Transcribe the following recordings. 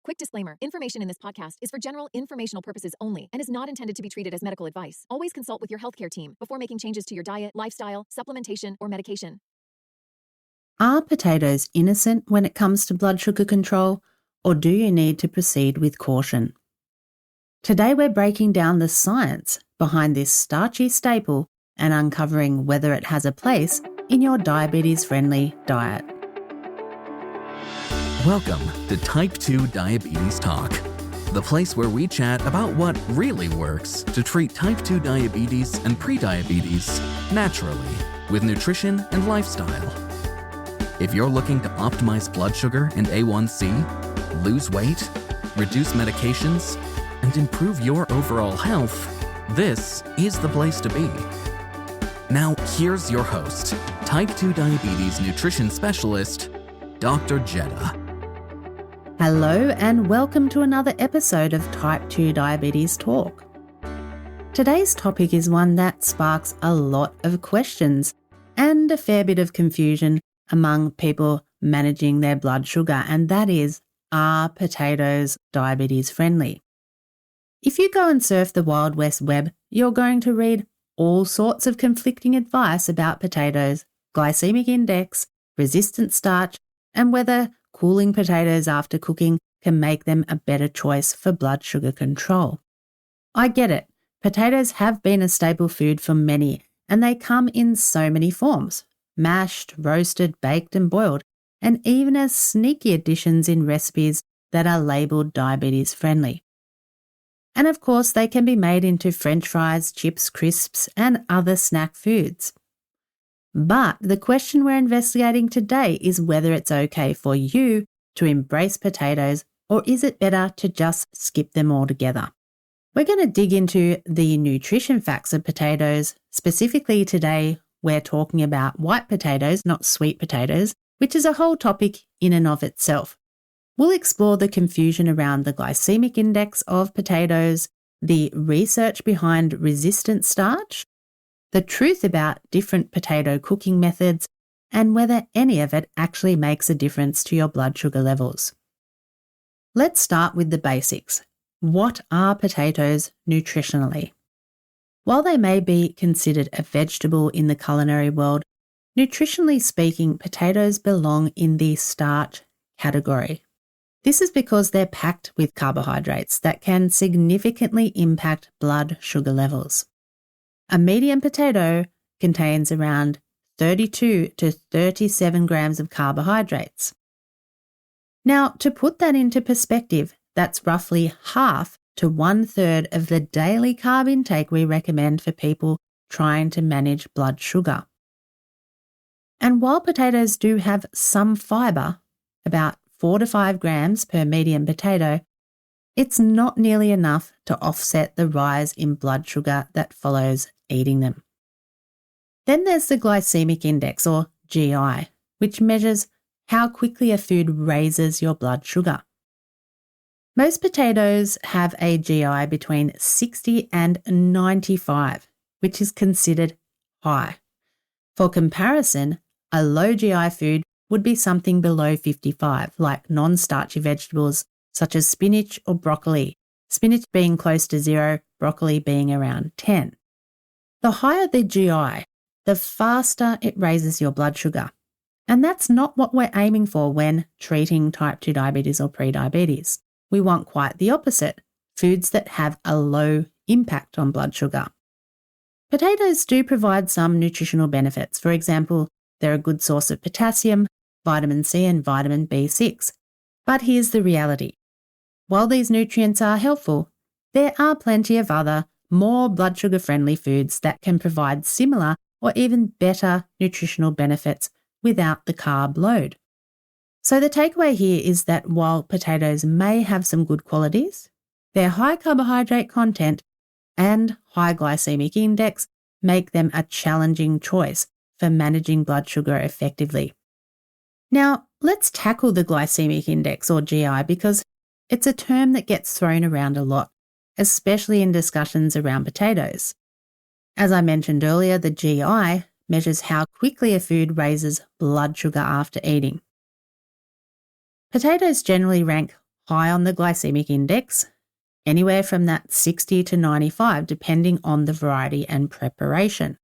Quick disclaimer. Information in this podcast is for general informational purposes only and is not intended to be treated as medical advice. Always consult with your healthcare team before making changes to your diet, lifestyle, supplementation, or medication. Are potatoes innocent when it comes to blood sugar control, or do you need to proceed with caution? Today we're breaking down the science behind this starchy staple and uncovering whether it has a place in your diabetes-friendly diet. Welcome to Type 2 Diabetes Talk, the place where we chat about what really works to treat type 2 diabetes and prediabetes naturally with nutrition and lifestyle. If you're looking to optimize blood sugar and A1C, lose weight, reduce medications, and improve your overall health, this is the place to be. Now, here's your host, Type 2 Diabetes Nutrition Specialist, Dr. Jetta. Hello and welcome to another episode of Type 2 Diabetes Talk. Today's topic is one that sparks a lot of questions and a fair bit of confusion among people managing their blood sugar, and that is, are potatoes diabetes friendly? If you go and surf the Wild West web, you're going to read all sorts of conflicting advice about potatoes, glycemic index, resistant starch, and whether cooling potatoes after cooking can make them a better choice for blood sugar control. I get it. Potatoes have been a staple food for many, and they come in so many forms: mashed, roasted, baked and boiled, and even as sneaky additions in recipes that are labelled diabetes friendly. And of course, they can be made into French fries, chips, crisps, and other snack foods. But the question we're investigating today is whether it's okay for you to embrace potatoes, or is it better to just skip them altogether? We're going to dig into the nutrition facts of potatoes. Specifically today, we're talking about white potatoes, not sweet potatoes, which is a whole topic in and of itself. We'll explore the confusion around the glycemic index of potatoes, the research behind resistant starch, the truth about different potato cooking methods, and whether any of it actually makes a difference to your blood sugar levels. Let's start with the basics. What are potatoes nutritionally? While they may be considered a vegetable in the culinary world, nutritionally speaking, potatoes belong in the starch category. This is because they're packed with carbohydrates that can significantly impact blood sugar levels. A medium potato contains around 32 to 37 grams of carbohydrates. Now, to put that into perspective, that's roughly half to 1/3 of the daily carb intake we recommend for people trying to manage blood sugar. And while potatoes do have some fibre, about 4 to 5 grams per medium potato, it's not nearly enough to offset the rise in blood sugar that follows eating them. Then there's the glycemic index, or GI, which measures how quickly a food raises your blood sugar. Most potatoes have a GI between 60 and 95, which is considered high. For comparison, a low GI food would be something below 55, like non-starchy vegetables such as spinach or broccoli, spinach being close to 0, broccoli being around 10. The higher the GI, the faster it raises your blood sugar. And that's not what we're aiming for when treating type 2 diabetes or prediabetes. We want quite the opposite, foods that have a low impact on blood sugar. Potatoes do provide some nutritional benefits. For example, they're a good source of potassium, vitamin C and vitamin B6. But here's the reality. While these nutrients are helpful, there are plenty of other, more blood sugar friendly foods that can provide similar or even better nutritional benefits without the carb load. So the takeaway here is that while potatoes may have some good qualities, their high carbohydrate content and high glycemic index make them a challenging choice for managing blood sugar effectively. Now, let's tackle the glycemic index, or GI, because it's a term that gets thrown around a lot, especially in discussions around potatoes. As I mentioned earlier, the GI measures how quickly a food raises blood sugar after eating. Potatoes generally rank high on the glycemic index, anywhere from that 60 to 95, depending on the variety and preparation.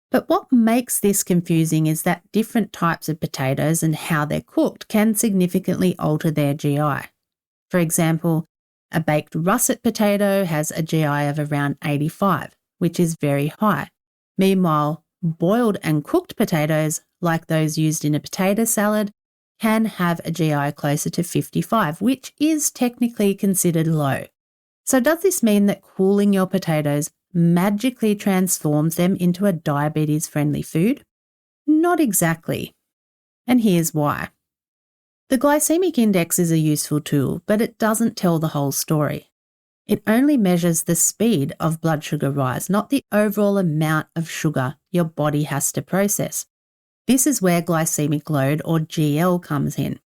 But what makes this confusing is that different types of potatoes and how they're cooked can significantly alter their GI. For example, a baked russet potato has a GI of around 85, which is very high. Meanwhile, boiled and cooked potatoes, like those used in a potato salad, can have a GI closer to 55, which is technically considered low. So does this mean that cooling your potatoes magically transforms them into a diabetes-friendly food? Not exactly. And here's why. The glycemic index is a useful tool, but it doesn't tell the whole story. It only measures the speed of blood sugar rise, not the overall amount of sugar your body has to process. This is where glycemic load, or GL, comes in.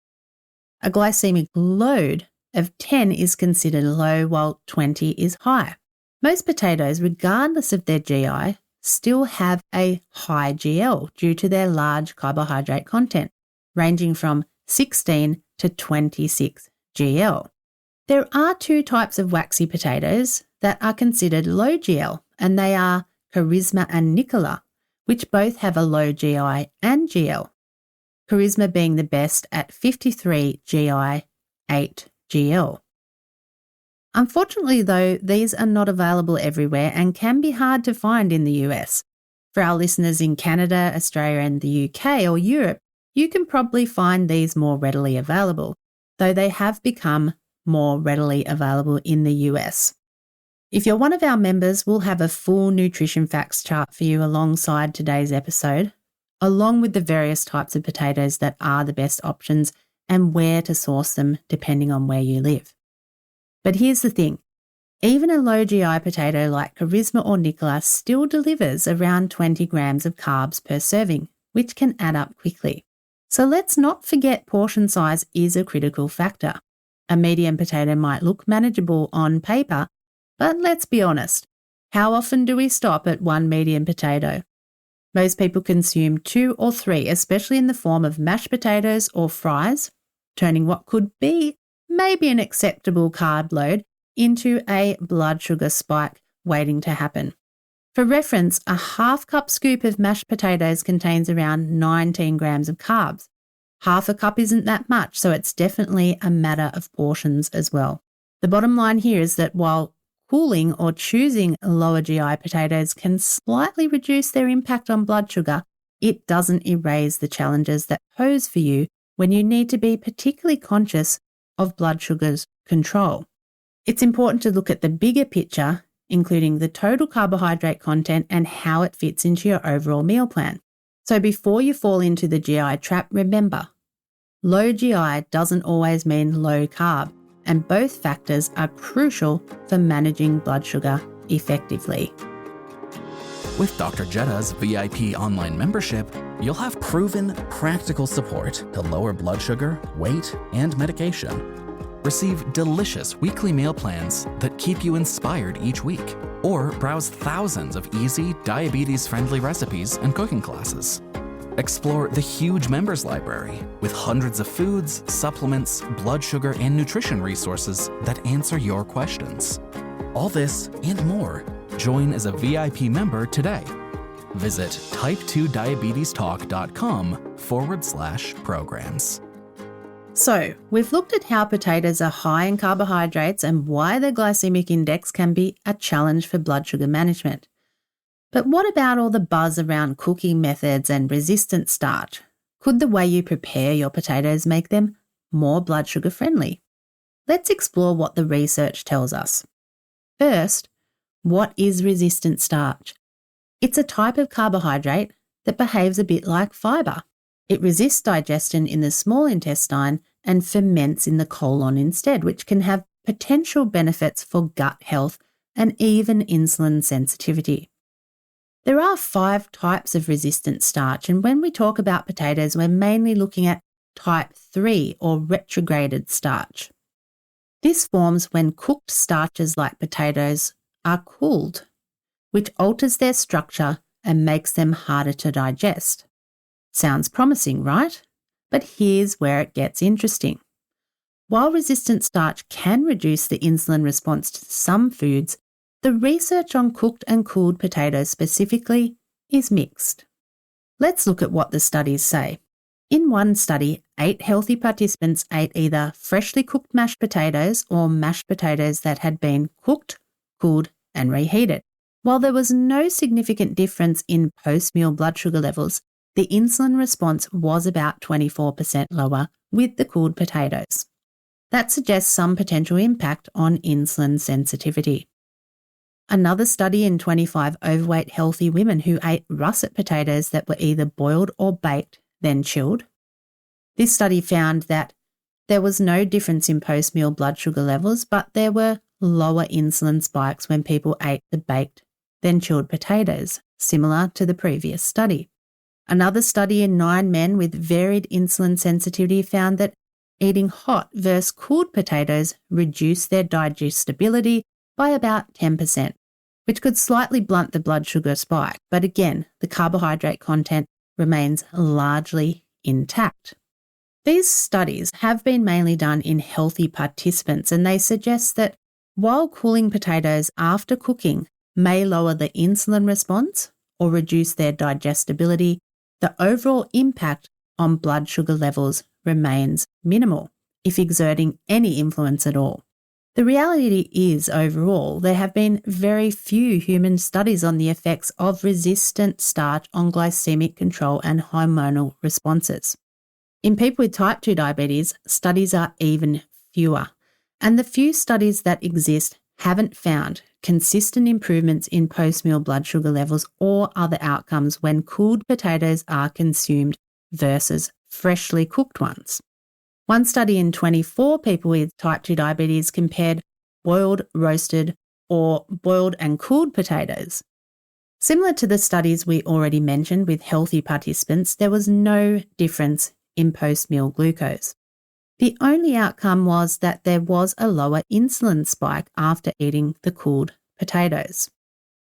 A glycemic load of 10 is considered low, while 20 is high. Most potatoes, regardless of their GI, still have a high GL due to their large carbohydrate content, ranging from 16 to 26 GL. There are two types of waxy potatoes that are considered low GL, and they are Charisma and Nicola, which both have a low GI and GL. Charisma being the best at 53 GI, 8 GL. Unfortunately, though, these are not available everywhere and can be hard to find in the US. For our listeners in Canada, Australia and the UK or Europe, you can probably find these more readily available, though they have become more readily available in the US. If you're one of our members, we'll have a full nutrition facts chart for you alongside today's episode, along with the various types of potatoes that are the best options and where to source them depending on where you live. But here's the thing, even a low GI potato like Charisma or Nicola still delivers around 20 grams of carbs per serving, which can add up quickly. So let's not forget portion size is a critical factor. A medium potato might look manageable on paper, but let's be honest, how often do we stop at one medium potato? Most people consume 2 or 3, especially in the form of mashed potatoes or fries, turning what could be maybe an acceptable carb load into a blood sugar spike waiting to happen. For reference, a half cup scoop of mashed potatoes contains around 19 grams of carbs. Half a cup isn't that much, so it's definitely a matter of portions as well. The bottom line here is that while cooling or choosing lower GI potatoes can slightly reduce their impact on blood sugar, it doesn't erase the challenges that pose for you when you need to be particularly conscious of blood sugar's control. It's important to look at the bigger picture, including the total carbohydrate content and how it fits into your overall meal plan. So before you fall into the GI trap, remember, low GI doesn't always mean low carb, and both factors are crucial for managing blood sugar effectively. With Dr. Jetta's VIP online membership, you'll have proven, practical support to lower blood sugar, weight, and medication. Receive delicious weekly meal plans that keep you inspired each week, or browse thousands of easy, diabetes-friendly recipes and cooking classes. Explore the huge members library with hundreds of foods, supplements, blood sugar, and nutrition resources that answer your questions. All this and more. Join as a VIP member today. Visit type2diabetestalk.com/programs. So, we've looked at how potatoes are high in carbohydrates and why their glycemic index can be a challenge for blood sugar management. But what about all the buzz around cooking methods and resistant starch? Could the way you prepare your potatoes make them more blood sugar friendly? Let's explore what the research tells us. First, what is resistant starch? It's a type of carbohydrate that behaves a bit like fibre. It resists digestion in the small intestine and ferments in the colon instead, which can have potential benefits for gut health and even insulin sensitivity. There are 5 types of resistant starch, and when we talk about potatoes, we're mainly looking at type 3 or retrograded starch. This forms when cooked starches like potatoes are cooled, which alters their structure and makes them harder to digest. Sounds promising, right? But here's where it gets interesting. while resistant starch can reduce the insulin response to some foods, the research on cooked and cooled potatoes specifically is mixed. Let's look at what the studies say. In one study, 8 healthy participants ate either freshly cooked mashed potatoes or mashed potatoes that had been cooked, cooled, and reheated. While there was no significant difference in post-meal blood sugar levels, the insulin response was about 24% lower with the cooled potatoes. That suggests some potential impact on insulin sensitivity. Another study in 25 overweight healthy women who ate russet potatoes that were either boiled or baked, then chilled. This study found that there was no difference in post-meal blood sugar levels, but there were lower insulin spikes when people ate the baked, then chilled potatoes, similar to the previous study. Another study in 9 men with varied insulin sensitivity found that eating hot versus cooled potatoes reduced their digestibility by about 10%, which could slightly blunt the blood sugar spike, but again, the carbohydrate content remains largely intact. These studies have been mainly done in healthy participants, and they suggest that while cooling potatoes after cooking may lower the insulin response or reduce their digestibility, the overall impact on blood sugar levels remains minimal, if exerting any influence at all. The reality is, overall, there have been very few human studies on the effects of resistant starch on glycemic control and hormonal responses. In people with type 2 diabetes, studies are even fewer, and the few studies that exist haven't found consistent improvements in post-meal blood sugar levels or other outcomes when cooled potatoes are consumed versus freshly cooked ones. One study in 24 people with type 2 diabetes compared boiled, roasted, or boiled and cooled potatoes. Similar to the studies we already mentioned with healthy participants, there was no difference in post-meal glucose. The only outcome was that there was a lower insulin spike after eating the cooled potatoes.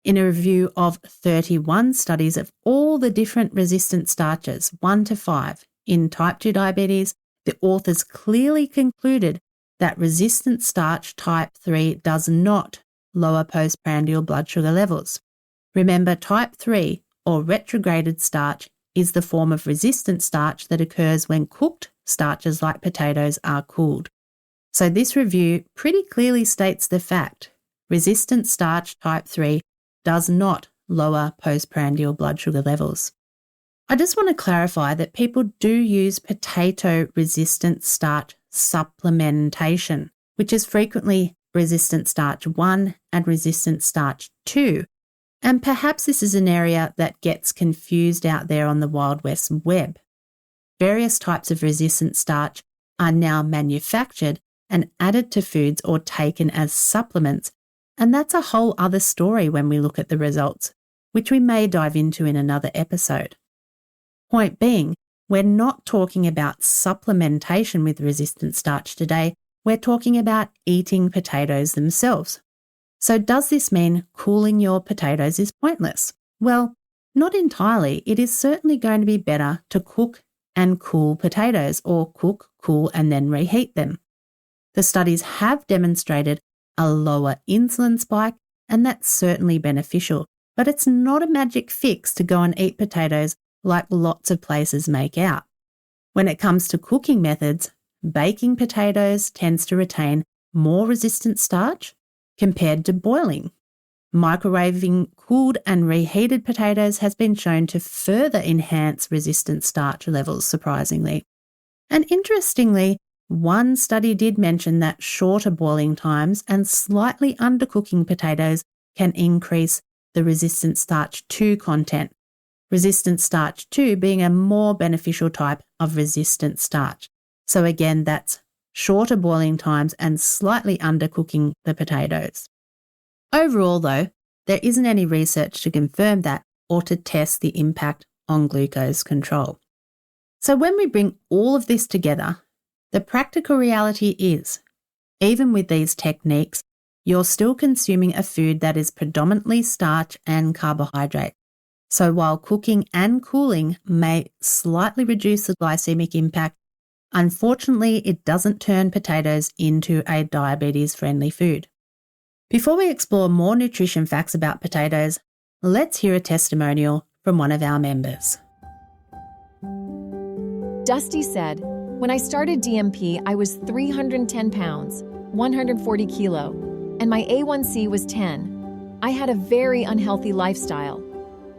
In a review of 31 studies of all the different resistant starches, 1 to 5, in type 2 diabetes, the authors clearly concluded that resistant starch type 3 does not lower postprandial blood sugar levels. Remember, type 3, or retrograded starch, is the form of resistant starch that occurs when cooked starches like potatoes are cooled. So this review pretty clearly states the fact: resistant starch type 3 does not lower postprandial blood sugar levels. I just want to clarify that people do use potato-resistant starch supplementation, which is frequently resistant starch 1 and resistant starch 2, and perhaps this is an area that gets confused out there on the Wild West web. Various types of resistant starch are now manufactured and added to foods or taken as supplements, and that's a whole other story when we look at the results, which we may dive into in another episode. Point being, we're not talking about supplementation with resistant starch today, we're talking about eating potatoes themselves. So does this mean cooling your potatoes is pointless? Well, not entirely. It is certainly going to be better to cook and cool potatoes, or cook, cool, and then reheat them. The studies have demonstrated a lower insulin spike, and that's certainly beneficial, but it's not a magic fix to go and eat potatoes like lots of places make out. When it comes to cooking methods, baking potatoes tends to retain more resistant starch compared to boiling. Microwaving cooled and reheated potatoes has been shown to further enhance resistant starch levels, surprisingly. And interestingly, one study did mention that shorter boiling times and slightly undercooking potatoes can increase the resistant starch 2 content, resistant starch 2 being a more beneficial type of resistant starch. So again, that's shorter boiling times and slightly undercooking the potatoes. Overall, though, there isn't any research to confirm that or to test the impact on glucose control. So when we bring all of this together, the practical reality is, even with these techniques, you're still consuming a food that is predominantly starch and carbohydrate. So while cooking and cooling may slightly reduce the glycemic impact, Unfortunately, it doesn't turn potatoes into a diabetes-friendly food. Before we explore more nutrition facts about potatoes, let's hear a testimonial from one of our members. Dusty said, "When I started DMP, I was 310 pounds, 140 kilo, and my A1C was 10. I had a very unhealthy lifestyle.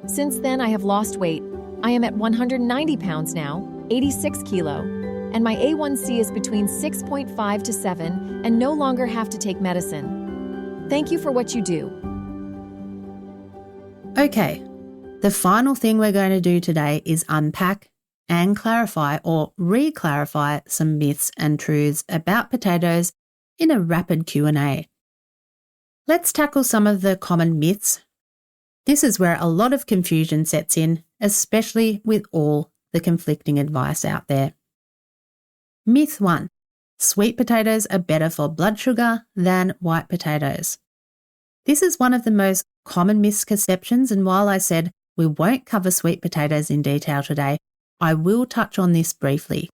Since then, I have lost weight. I am at 190 pounds now, 86 kilo, and my A1C is between 6.5 to 7 and no longer have to take medicine. Thank you for what you do." Okay, the final thing we're going to do today is unpack and clarify or re-clarify some myths and truths about potatoes in a rapid Q&A. Let's tackle some of the common myths. This is where a lot of confusion sets in, especially with all the conflicting advice out there. Myth 1. Sweet potatoes are better for blood sugar than white potatoes. This is one of the most common misconceptions, and while I said we won't cover sweet potatoes in detail today, I will touch on this briefly.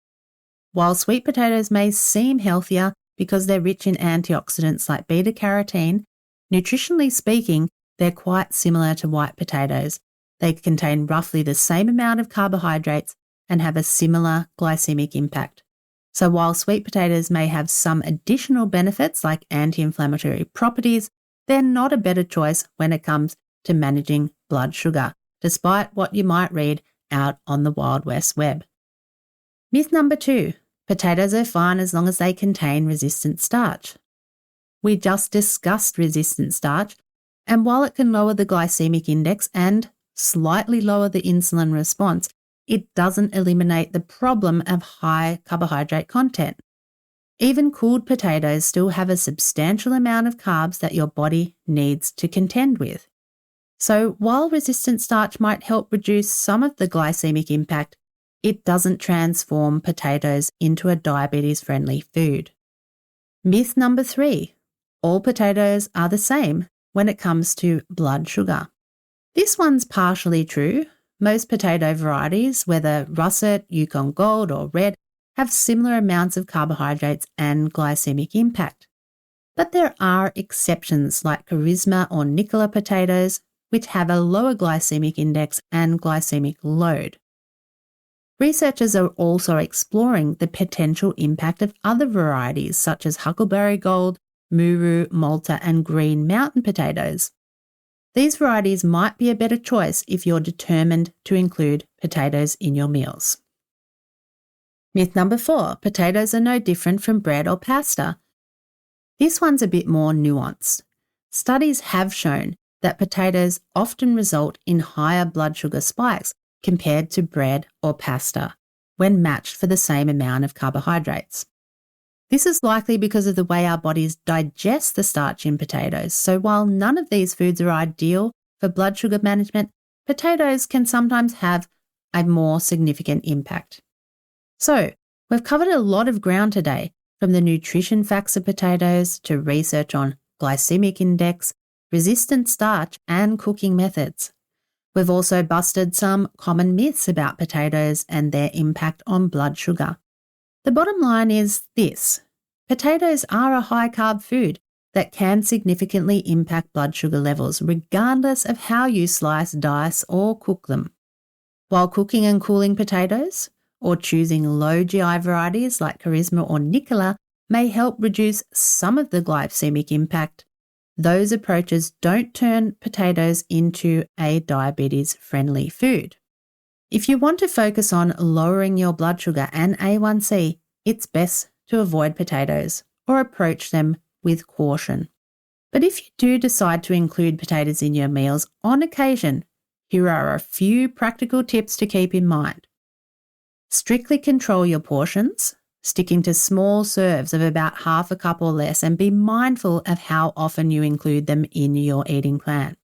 While sweet potatoes may seem healthier because they're rich in antioxidants like beta-carotene, nutritionally speaking, they're quite similar to white potatoes. They contain roughly the same amount of carbohydrates and have a similar glycemic impact. So while sweet potatoes may have some additional benefits like anti-inflammatory properties, they're not a better choice when it comes to managing blood sugar, despite what you might read out on the Wild West web. Myth number 2, potatoes are fine as long as they contain resistant starch. We just discussed resistant starch, and while it can lower the glycemic index and slightly lower the insulin response, it doesn't eliminate the problem of high carbohydrate content. Even cooled potatoes still have a substantial amount of carbs that your body needs to contend with. So while resistant starch might help reduce some of the glycemic impact, it doesn't transform potatoes into a diabetes-friendly food. Myth number 3, all potatoes are the same when it comes to blood sugar. This one's partially true. Most potato varieties, whether russet, Yukon Gold or red, have similar amounts of carbohydrates and glycemic impact. But there are exceptions like Charisma or Nicola potatoes, which have a lower glycemic index and glycemic load. Researchers are also exploring the potential impact of other varieties such as Huckleberry Gold, Muru, Malta and Green Mountain potatoes. These varieties might be a better choice if you're determined to include potatoes in your meals. Myth number 4, potatoes are no different from bread or pasta. This one's a bit more nuanced. Studies have shown that potatoes often result in higher blood sugar spikes compared to bread or pasta when matched for the same amount of carbohydrates. This is likely because of the way our bodies digest the starch in potatoes, so while none of these foods are ideal for blood sugar management, potatoes can sometimes have a more significant impact. So, we've covered a lot of ground today, from the nutrition facts of potatoes to research on glycemic index, resistant starch and cooking methods. We've also busted some common myths about potatoes and their impact on blood sugar. The bottom line is this: potatoes are a high-carb food that can significantly impact blood sugar levels regardless of how you slice, dice or cook them. While cooking and cooling potatoes, or choosing low GI varieties like Charisma or Nicola may help reduce some of the glycemic impact, those approaches don't turn potatoes into a diabetes-friendly food. If you want to focus on lowering your blood sugar and A1C, it's best to avoid potatoes or approach them with caution. But if you do decide to include potatoes in your meals on occasion, here are a few practical tips to keep in mind. Strictly control your portions, sticking to small serves of about half a cup or less, and be mindful of how often you include them in your eating plan.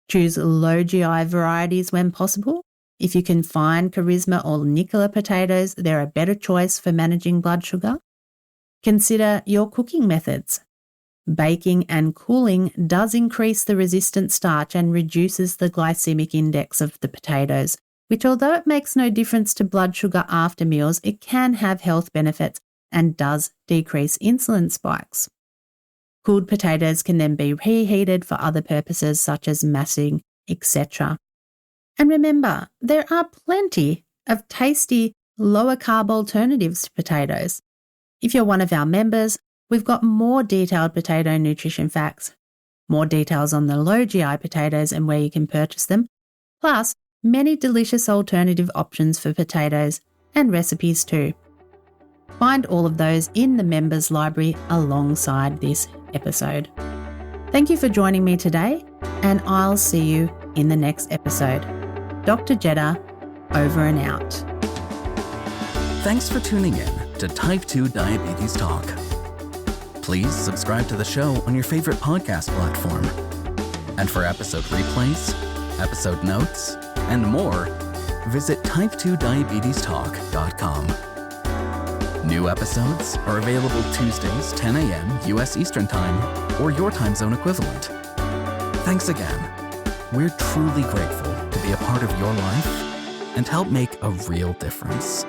Choose low GI varieties when possible. If you can find Charisma or Nicola potatoes, they're a better choice for managing blood sugar. Consider your cooking methods. Baking and cooling does increase the resistant starch and reduces the glycemic index of the potatoes, which although it makes no difference to blood sugar after meals, it can have health benefits and does decrease insulin spikes. Cooled potatoes can then be reheated for other purposes such as mashing, etc. And remember, there are plenty of tasty, lower-carb alternatives to potatoes. If you're one of our members, we've got more detailed potato nutrition facts, more details on the low GI potatoes and where you can purchase them, plus many delicious alternative options for potatoes and recipes too. Find all of those in the members library alongside this episode. Thank you for joining me today, and I'll see you in the next episode. Dr. Jeddah, over and out. Thanks for tuning in to Type 2 Diabetes Talk. Please subscribe to the show on your favorite podcast platform. And for episode replays, episode notes, and more, visit type2diabetestalk.com. New episodes are available Tuesdays, 10 a.m. U.S. Eastern Time, or your time zone equivalent. Thanks again. We're truly grateful to be a part of your life and help make a real difference.